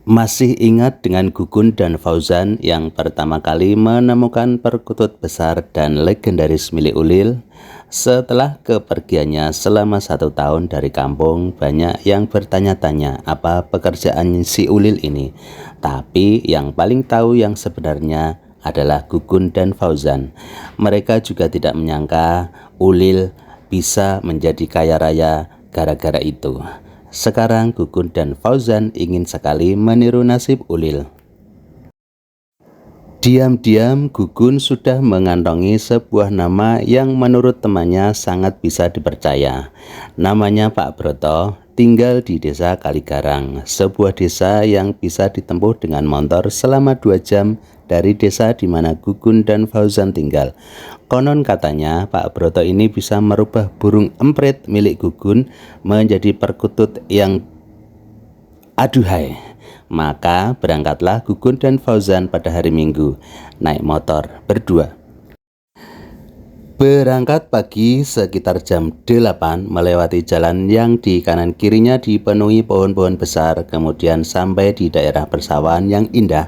Masih ingat dengan Gugun dan Fauzan yang pertama kali menemukan perkutut besar dan legendaris milik Ulil? Setelah kepergiannya selama 1 tahun dari kampung, banyak yang bertanya-tanya apa pekerjaan si Ulil ini. Tapi yang paling tahu yang sebenarnya adalah Gugun dan Fauzan. Mereka juga tidak menyangka Ulil bisa menjadi kaya raya gara-gara itu. Sekarang Gugun dan Fauzan ingin sekali meniru nasib Ulil. Diam-diam Gugun sudah mengantongi sebuah nama yang menurut temannya sangat bisa dipercaya. Namanya Pak Broto, tinggal di desa Kaligarang, sebuah desa yang bisa ditempuh dengan motor selama 2 jam dari desa di mana Gugun dan Fauzan tinggal. Konon katanya Pak Broto ini bisa merubah burung emprit milik Gugun menjadi perkutut yang aduhai. Maka berangkatlah Gugun dan Fauzan pada hari Minggu, naik motor berdua. Berangkat pagi sekitar jam 8 melewati jalan yang di kanan kirinya dipenuhi pohon-pohon besar, kemudian sampai di daerah persawahan yang indah.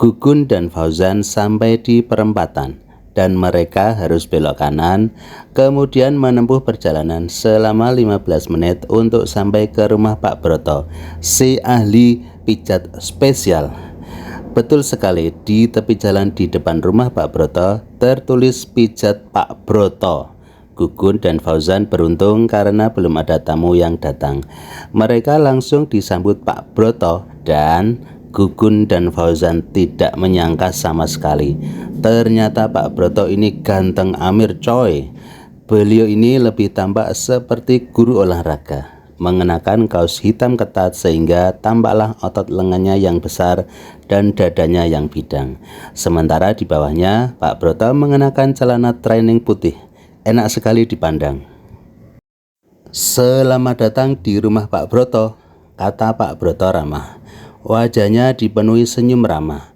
Gugun dan Fauzan sampai di perempatan dan mereka harus belok kanan, kemudian menempuh perjalanan selama 15 menit untuk sampai ke rumah Pak Broto, si ahli pijat spesial. Betul sekali, di tepi jalan di depan rumah Pak Broto tertulis pijat Pak Broto. Gugun dan Fauzan beruntung karena belum ada tamu yang datang. Mereka langsung disambut Pak Broto dan Gugun dan Fauzan tidak menyangka sama sekali. Ternyata Pak Broto ini ganteng amir coy. Beliau ini lebih tampak seperti guru olahraga, mengenakan kaos hitam ketat sehingga tampaklah otot lengannya yang besar dan dadanya yang bidang. Sementara di bawahnya Pak Broto mengenakan celana training putih. Enak sekali dipandang. Selamat datang di rumah Pak Broto, kata Pak Broto ramah. Wajahnya dipenuhi senyum ramah.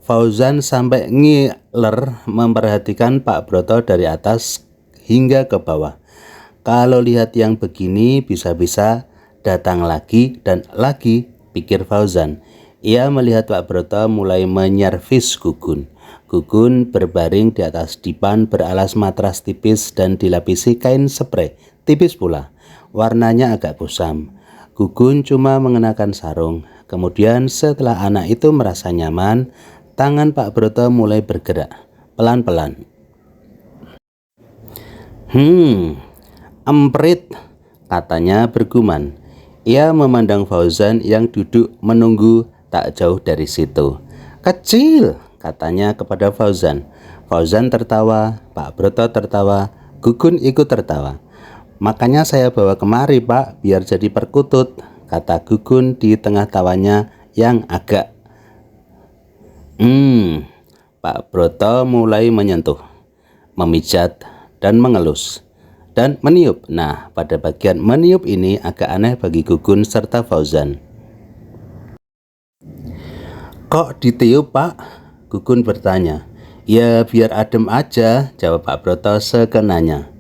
Fauzan sampai ngiler memperhatikan Pak Broto dari atas hingga ke bawah. Kalau lihat yang begini bisa-bisa datang lagi dan lagi, pikir Fauzan. Ia melihat Pak Broto mulai menyervis Gugun. Gugun berbaring di atas dipan beralas matras tipis dan dilapisi kain spray tipis pula. Warnanya agak kusam. Gugun cuma mengenakan sarung. Kemudian setelah anak itu merasa nyaman, tangan Pak Broto mulai bergerak pelan-pelan. Emprit, katanya bergumam. Ia memandang Fauzan yang duduk menunggu tak jauh dari situ. Kecil, katanya kepada Fauzan. Fauzan tertawa, Pak Broto tertawa, Gugun ikut tertawa. Makanya saya bawa kemari Pak, biar jadi perkutut, kata Gugun di tengah tawanya yang agak. Pak Broto mulai menyentuh, memijat, dan mengelus, dan meniup. Nah, pada bagian meniup ini agak aneh bagi Gugun serta Fauzan. Kok ditiup Pak? Gugun bertanya. Ya biar adem aja, jawab Pak Broto sekenanya.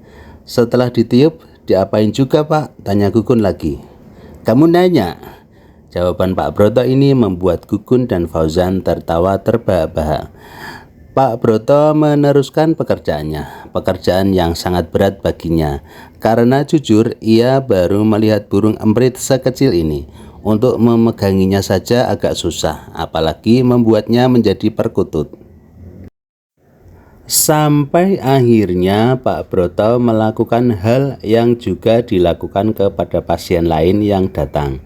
Setelah ditiup, diapain juga Pak? Tanya Gugun lagi. Kamu nanya? Jawaban Pak Broto ini membuat Gugun dan Fauzan tertawa terbahak-bahak. Pak Broto meneruskan pekerjaannya, pekerjaan yang sangat berat baginya, karena jujur ia baru melihat burung emprit sekecil ini. Untuk memeganginya saja agak susah, apalagi membuatnya menjadi perkutut. Sampai akhirnya Pak Broto melakukan hal yang juga dilakukan kepada pasien lain yang datang.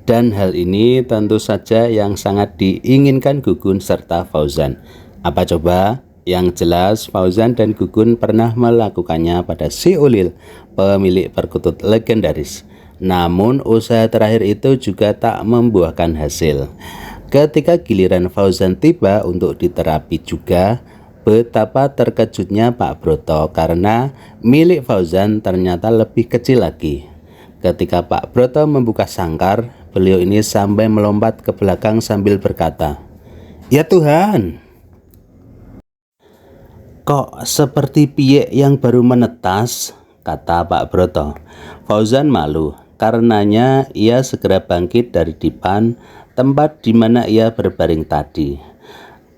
Dan hal ini tentu saja yang sangat diinginkan Gugun serta Fauzan. Apa coba? Yang jelas Fauzan dan Gugun pernah melakukannya pada si Ulil, pemilik perkutut legendaris. Namun usaha terakhir itu juga tak membuahkan hasil. Ketika giliran Fauzan tiba untuk diterapi juga, betapa terkejutnya Pak Broto karena milik Fauzan ternyata lebih kecil lagi. Ketika Pak Broto membuka sangkar, beliau ini sampai melompat ke belakang sambil berkata, "Ya Tuhan, kok seperti piyek yang baru menetas," kata Pak Broto. Fauzan malu, karenanya ia segera bangkit dari dipan, tempat di mana ia berbaring tadi.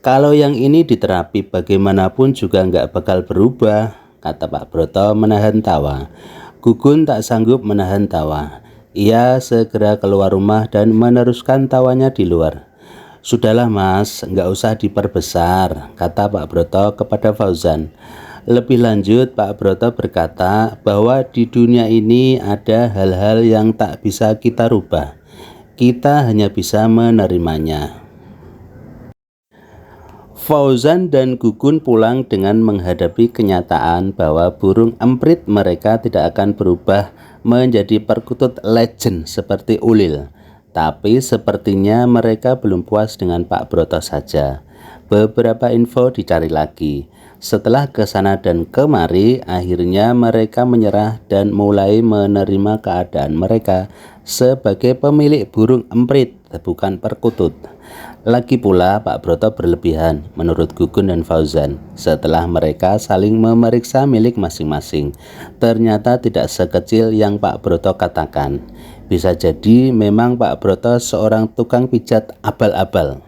Kalau yang ini diterapi bagaimanapun juga nggak bakal berubah, kata Pak Broto menahan tawa. Gugun tak sanggup menahan tawa. Ia segera keluar rumah dan meneruskan tawanya di luar. Sudahlah mas, nggak usah diperbesar, kata Pak Broto kepada Fauzan. Lebih lanjut, Pak Broto berkata bahwa di dunia ini ada hal-hal yang tak bisa kita rubah. Kita hanya bisa menerimanya. Fauzan dan Gugun pulang dengan menghadapi kenyataan bahwa burung emprit mereka tidak akan berubah menjadi perkutut legend seperti Ulil. Tapi sepertinya mereka belum puas dengan Pak Broto saja. Beberapa info dicari lagi. Setelah ke sana dan kemari, akhirnya mereka menyerah dan mulai menerima keadaan mereka sebagai pemilik burung emprit, bukan perkutut. Lagi pula Pak Broto berlebihan menurut Gugun dan Fauzan. Setelah mereka saling memeriksa milik masing-masing, ternyata tidak sekecil yang Pak Broto katakan. Bisa jadi memang Pak Broto seorang tukang pijat abal-abal.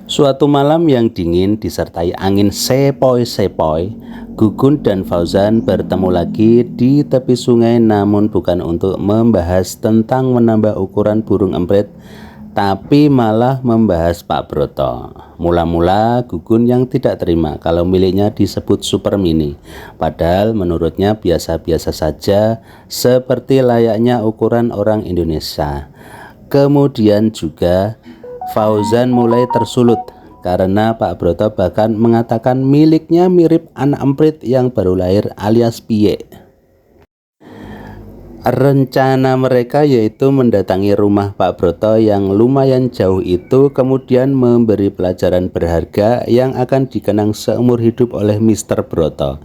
Suatu malam yang dingin disertai angin sepoi-sepoi, Gugun dan Fauzan bertemu lagi di tepi sungai, namun bukan untuk membahas tentang menambah ukuran burung emprit, tapi malah membahas Pak Broto. Mula-mula Gugun yang tidak terima kalau miliknya disebut super mini, padahal menurutnya biasa-biasa saja, seperti layaknya ukuran orang Indonesia. Kemudian juga Fauzan mulai tersulut karena Pak Broto bahkan mengatakan miliknya mirip anak emprit yang baru lahir alias piye. Rencana mereka yaitu mendatangi rumah Pak Broto yang lumayan jauh itu, kemudian memberi pelajaran berharga yang akan dikenang seumur hidup oleh Mr. Broto.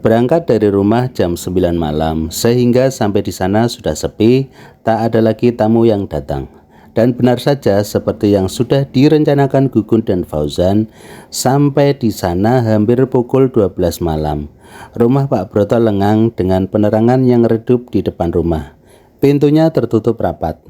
Berangkat dari rumah jam 9 malam, sehingga sampai di sana sudah sepi, tak ada lagi tamu yang datang. Dan benar saja seperti yang sudah direncanakan Gugun dan Fauzan, sampai di sana hampir pukul 12 malam. Rumah Pak Broto lengang dengan penerangan yang redup di depan rumah. Pintunya tertutup rapat.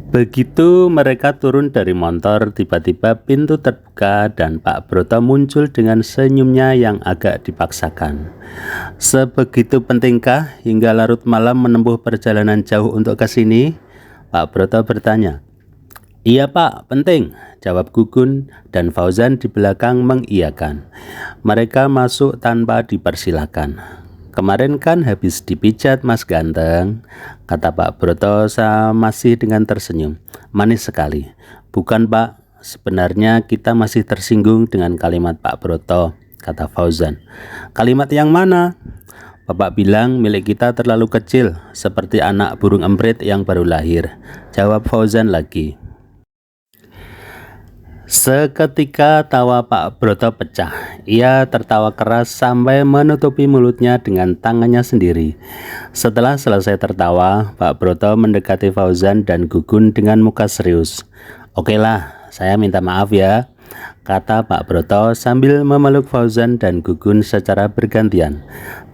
Begitu mereka turun dari motor, tiba-tiba pintu terbuka dan Pak Broto muncul dengan senyumnya yang agak dipaksakan. Sebegitu pentingkah hingga larut malam menempuh perjalanan jauh untuk ke sini? Pak Broto bertanya. Iya Pak, penting, jawab Gugun, dan Fauzan di belakang mengiyakan. Mereka masuk tanpa dipersilakan. Kemarin kan habis dipijat Mas Ganteng, kata Pak Broto masih dengan tersenyum. Manis sekali. Bukan Pak, sebenarnya kita masih tersinggung dengan kalimat Pak Broto, kata Fauzan. Kalimat yang mana? Bapak bilang milik kita terlalu kecil, seperti anak burung emprit yang baru lahir, jawab Fauzan lagi. Seketika tawa Pak Broto pecah. Ia tertawa keras sampai menutupi mulutnya dengan tangannya sendiri. Setelah selesai tertawa, Pak Broto mendekati Fauzan dan Gugun dengan muka serius. Okelah, saya minta maaf ya, kata Pak Broto sambil memeluk Fauzan dan Gugun secara bergantian.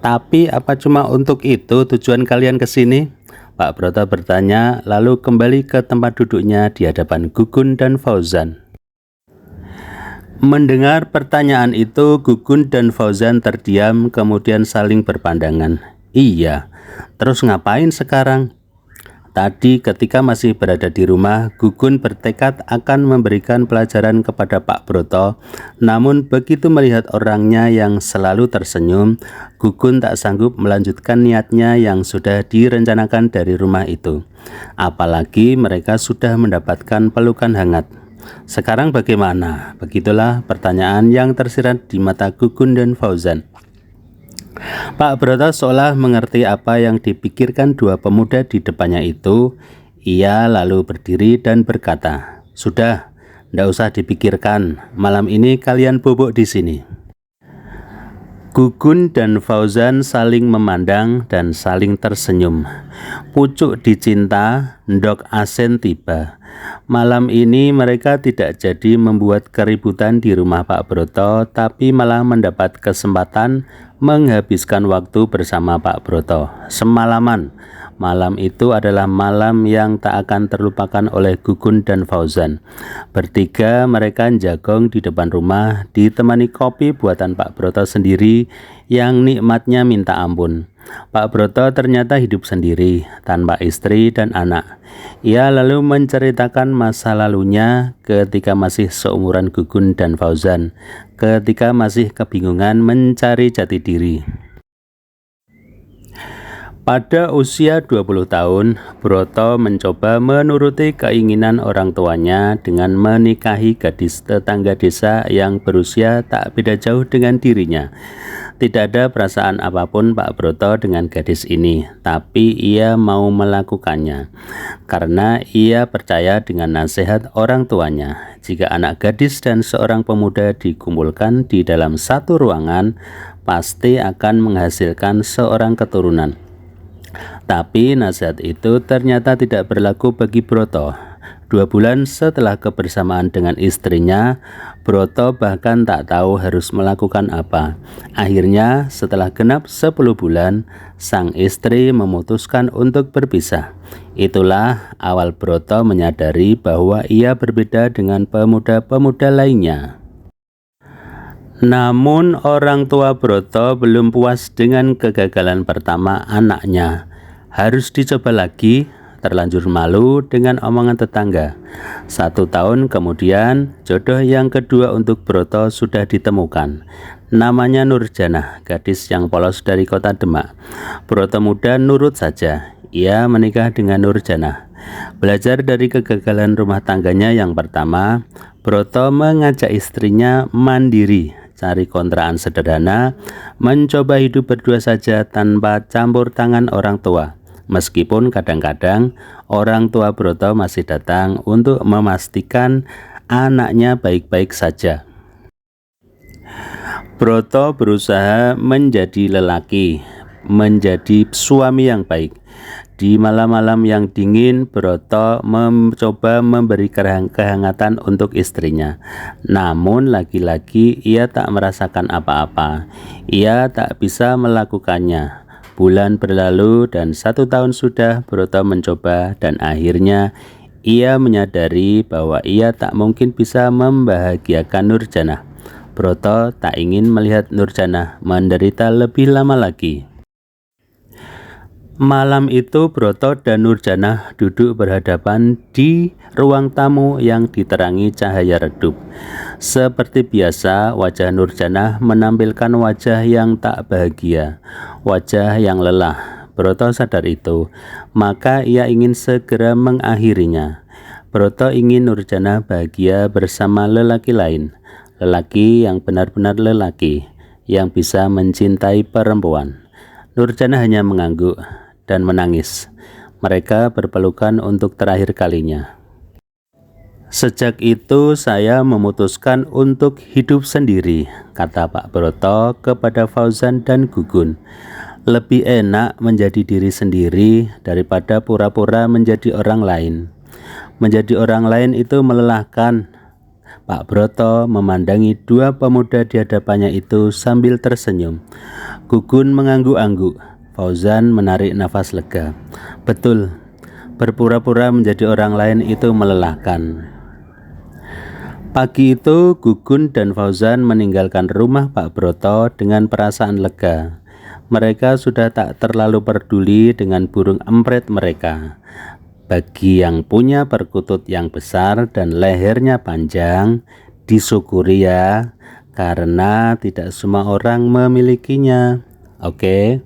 Tapi apa cuma untuk itu tujuan kalian ke sini? Pak Broto bertanya, lalu kembali ke tempat duduknya di hadapan Gugun dan Fauzan. Mendengar pertanyaan itu, Gugun dan Fauzan terdiam, kemudian saling berpandangan. Iya, terus ngapain sekarang? Tadi ketika masih berada di rumah, Gugun bertekad akan memberikan pelajaran kepada Pak Broto. Namun begitu melihat orangnya yang selalu tersenyum, Gugun tak sanggup melanjutkan niatnya yang sudah direncanakan dari rumah itu. Apalagi mereka sudah mendapatkan pelukan hangat. Sekarang bagaimana? Begitulah pertanyaan yang tersirat di mata Gugun dan Fauzan. Pak Broto seolah mengerti apa yang dipikirkan dua pemuda di depannya itu. Ia lalu berdiri dan berkata, sudah, tidak usah dipikirkan. Malam ini kalian bubuk di sini. Gugun dan Fauzan saling memandang dan saling tersenyum. Pucuk dicinta, ndok asen tiba. Malam ini mereka tidak jadi membuat keributan di rumah Pak Broto, tapi malah mendapat kesempatan menghabiskan waktu bersama Pak Broto semalaman. Malam itu adalah malam yang tak akan terlupakan oleh Gugun dan Fauzan. Bertiga mereka jagong di depan rumah, ditemani kopi buatan Pak Broto sendiri yang nikmatnya minta ampun. Pak Broto ternyata hidup sendiri, tanpa istri dan anak. Ia lalu menceritakan masa lalunya ketika masih seumuran Gugun dan Fauzan, ketika masih kebingungan mencari jati diri. Pada usia 20 tahun, Broto mencoba menuruti keinginan orang tuanya dengan menikahi gadis tetangga desa yang berusia tak beda jauh dengan dirinya. Tidak ada perasaan apapun Pak Broto dengan gadis ini, tapi ia mau melakukannya karena ia percaya dengan nasihat orang tuanya. Jika anak gadis dan seorang pemuda dikumpulkan di dalam satu ruangan, pasti akan menghasilkan seorang keturunan. Tapi nasihat itu ternyata tidak berlaku bagi Broto. 2 bulan setelah kebersamaan dengan istrinya, Broto bahkan tak tahu harus melakukan apa. Akhirnya setelah genap 10 bulan, sang istri memutuskan untuk berpisah. Itulah awal Broto menyadari bahwa ia berbeda dengan pemuda-pemuda lainnya. Namun orang tua Broto belum puas dengan kegagalan pertama anaknya. Harus dicoba lagi, terlanjur malu dengan omongan tetangga. 1 tahun kemudian, jodoh yang kedua untuk Broto sudah ditemukan. Namanya Nurjanah, gadis yang polos dari kota Demak. Broto muda nurut saja. Ia menikah dengan Nurjanah. Belajar dari kegagalan rumah tangganya yang pertama, Broto mengajak istrinya mandiri, cari kontrakan sederhana, mencoba hidup berdua saja tanpa campur tangan orang tua. Meskipun kadang-kadang orang tua Broto masih datang untuk memastikan anaknya baik-baik saja. Broto berusaha menjadi lelaki, menjadi suami yang baik. Di malam-malam yang dingin, Broto mencoba memberi kehangatan untuk istrinya. Namun lagi-lagi ia tak merasakan apa-apa. Ia tak bisa melakukannya. Bulan berlalu dan 1 tahun sudah Broto mencoba, dan akhirnya ia menyadari bahwa ia tak mungkin bisa membahagiakan Nurjanah. Broto tak ingin melihat Nurjanah menderita lebih lama lagi. Malam itu Broto dan Nurjanah duduk berhadapan di ruang tamu yang diterangi cahaya redup. Seperti biasa, wajah Nurjanah menampilkan wajah yang tak bahagia, wajah yang lelah. Broto sadar itu, maka ia ingin segera mengakhirinya. Broto ingin Nurjanah bahagia bersama lelaki lain, lelaki yang benar-benar lelaki, yang bisa mencintai perempuan. Nurjanah hanya mengangguk dan menangis. Mereka berpelukan untuk terakhir kalinya. Sejak itu saya memutuskan untuk hidup sendiri, kata Pak Broto kepada Fauzan dan Gugun. Lebih enak menjadi diri sendiri daripada pura-pura menjadi orang lain. Menjadi orang lain itu melelahkan. Pak Broto memandangi 2 pemuda di hadapannya itu sambil tersenyum. Gugun mengangguk-angguk. Fauzan menarik nafas lega. Betul, berpura-pura menjadi orang lain itu melelahkan. Pagi itu Gugun dan Fauzan meninggalkan rumah Pak Broto dengan perasaan lega. Mereka sudah tak terlalu peduli dengan burung empret mereka. Bagi yang punya perkutut yang besar dan lehernya panjang, disyukuri ya, karena tidak semua orang memilikinya. Oke.